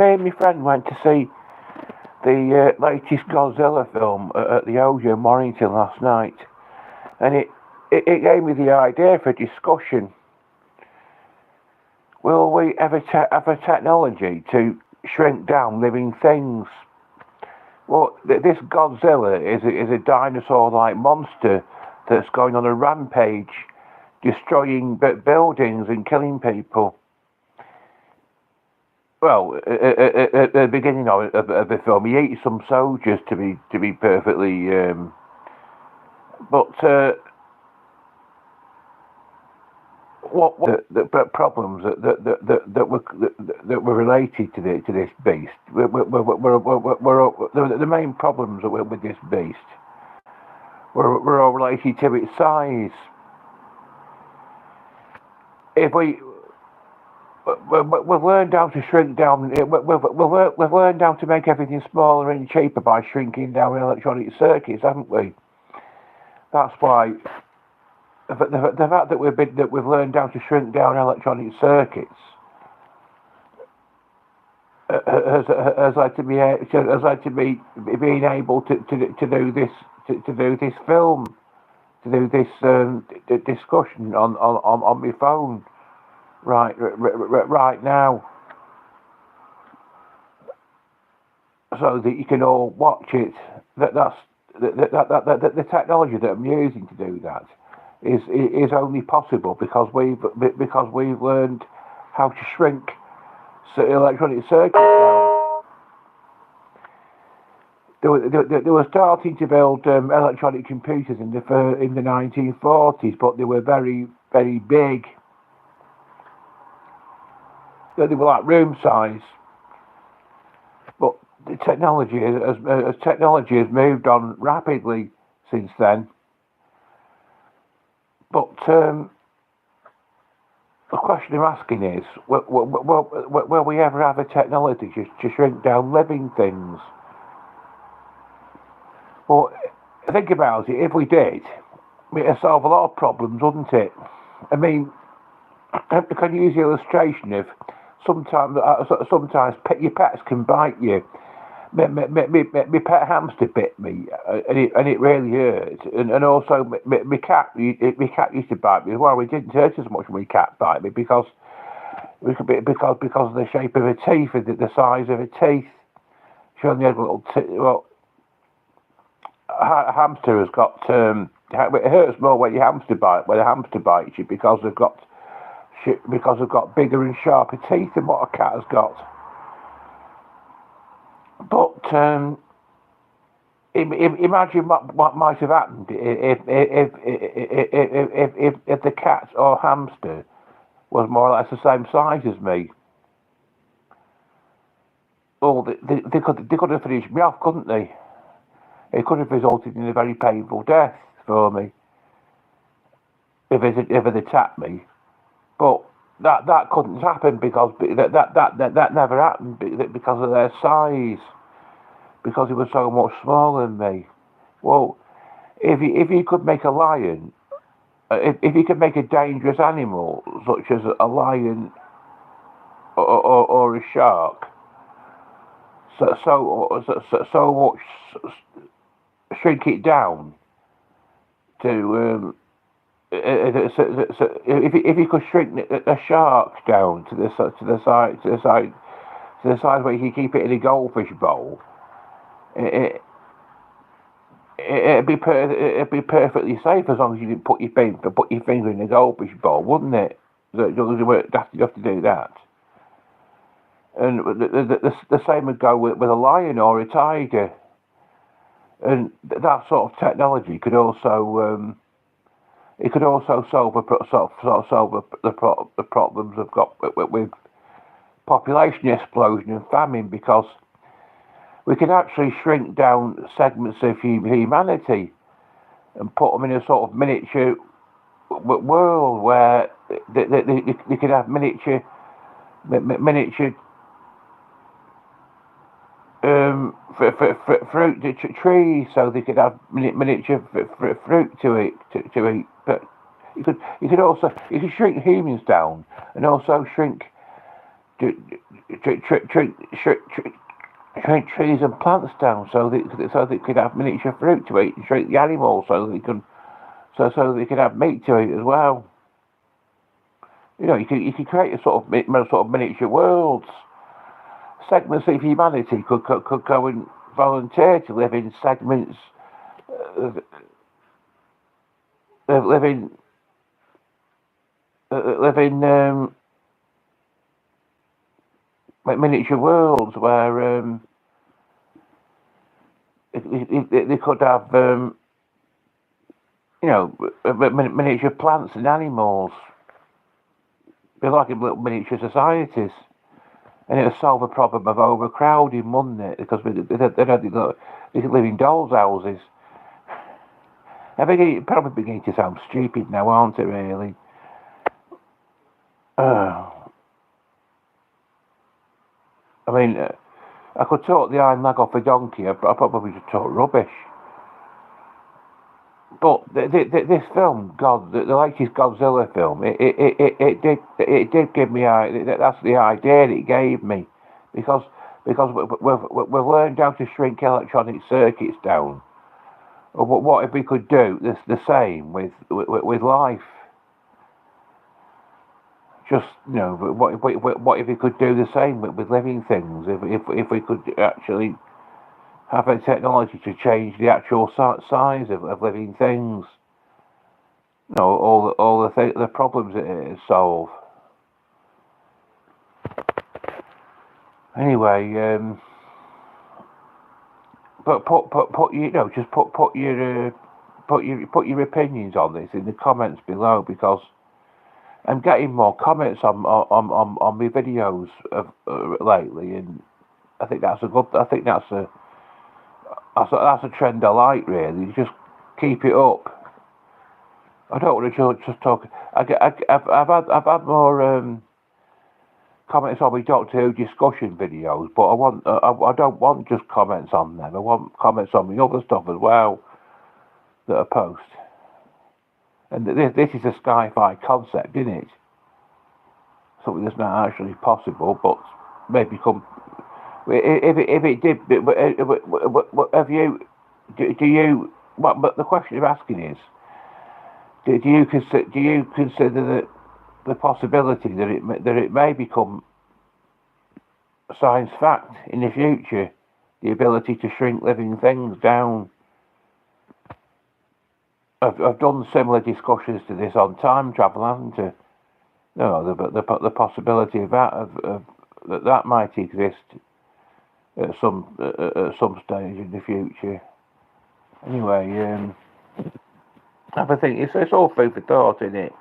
Me and my friend went to see the latest Godzilla film at the Odeon in Warrington last night, and it gave me the idea for discussion. Will we ever have a technology to shrink down living things? Well, this Godzilla is a dinosaur-like monster that's going on a rampage, destroying buildings and killing people. Well, at the beginning of the film, he eats some soldiers to be perfectly, but what the problems that were related to this beast were the main problems with this beast were all related to its size. If we've learned how to shrink down. We've learned how to make everything smaller and cheaper by shrinking down electronic circuits, haven't we? That's why the fact that we've learned how to shrink down electronic circuits has led to me being able to do this film, to do this discussion on my phone right now, so that you can all watch it. That's the technology that I'm using to do that is only possible because we've learned how to shrink electronic circuits down. They were starting to build electronic computers in the 1940s, but they were very, very big. They were like room size. But the technology has moved on rapidly since then. But the question I'm asking is, will we ever have a technology to shrink down living things? Well, think about it. If we did, it'd solve a lot of problems, wouldn't it? I mean, I can use the illustration of sometimes your pets can bite you. My pet hamster bit me, and it really hurt. And also, my cat used to bite me as well. It didn't hurt as much when my cat bite me because of the shape of her teeth and the size of her teeth. She only had little a hamster has got. It hurts more when a hamster bites you because they've got bigger and sharper teeth than what a cat has got. But imagine what might have happened if the cat or hamster was more or less the same size as me. Well, they could have finished me off, couldn't they? It could have resulted in a very painful death for me if it attacked me. But that couldn't happen because that never happened because of their size, because he was so much smaller than me. Well, if you could make a lion, if you could make a dangerous animal such as a lion or a shark, so much shrink it down to. If you could shrink a shark down to the size where you can keep it in a goldfish bowl, it'd be perfectly safe as long as you didn't put your finger in a goldfish bowl, wouldn't it? You wouldn't have to do that. And the same would go with a lion or a tiger, and that sort of technology could also. It could also solve the problems we've got with population explosion and famine, because we can actually shrink down segments of humanity and put them in a sort of miniature world where they could have miniature fruit trees, so they could have miniature fruit to eat. But you could shrink humans down and also shrink shrink trees and plants down so they could have miniature fruit to eat, and shrink the animals so they could have meat to eat as well. You know, you could create a sort of miniature worlds. Segments of humanity could go and volunteer to live in segments, live in miniature worlds where they could have miniature plants and animals. They're like little miniature societies. And it would solve the problem of overcrowding, wouldn't it? Because they could live in dolls' houses. I think it's probably beginning to sound stupid now, aren't it, really? I mean, I could talk the iron leg off a donkey. I probably should talk rubbish. But this film, the latest Godzilla film, it did give me that's the idea it gave me, because we've learned how to shrink electronic circuits down. What if we could do the same with life? Just what if we could do the same with living things? If we could actually have a technology to change the actual size of living things. You know, all the problems it solve. Anyway, but put your opinions on this in the comments below, because I'm getting more comments on my videos lately, and I think that's a trend I like, really. Just keep it up. I don't want to just talk. I've had more comments on my Doctor Who discussion videos, but I don't want just comments on them. I want comments on the other stuff as well that I post. And this is a sci-fi concept, isn't it? Something that's not actually possible, but maybe come. If it did, have you? Do you? But the question I'm asking is, do you consider that the possibility that it may become science fact in the future, the ability to shrink living things down? I've done similar discussions to this on time travel, haven't I? No, the possibility of that might exist at some stage in the future. Anyway, I think it's all food for thought, isn't it?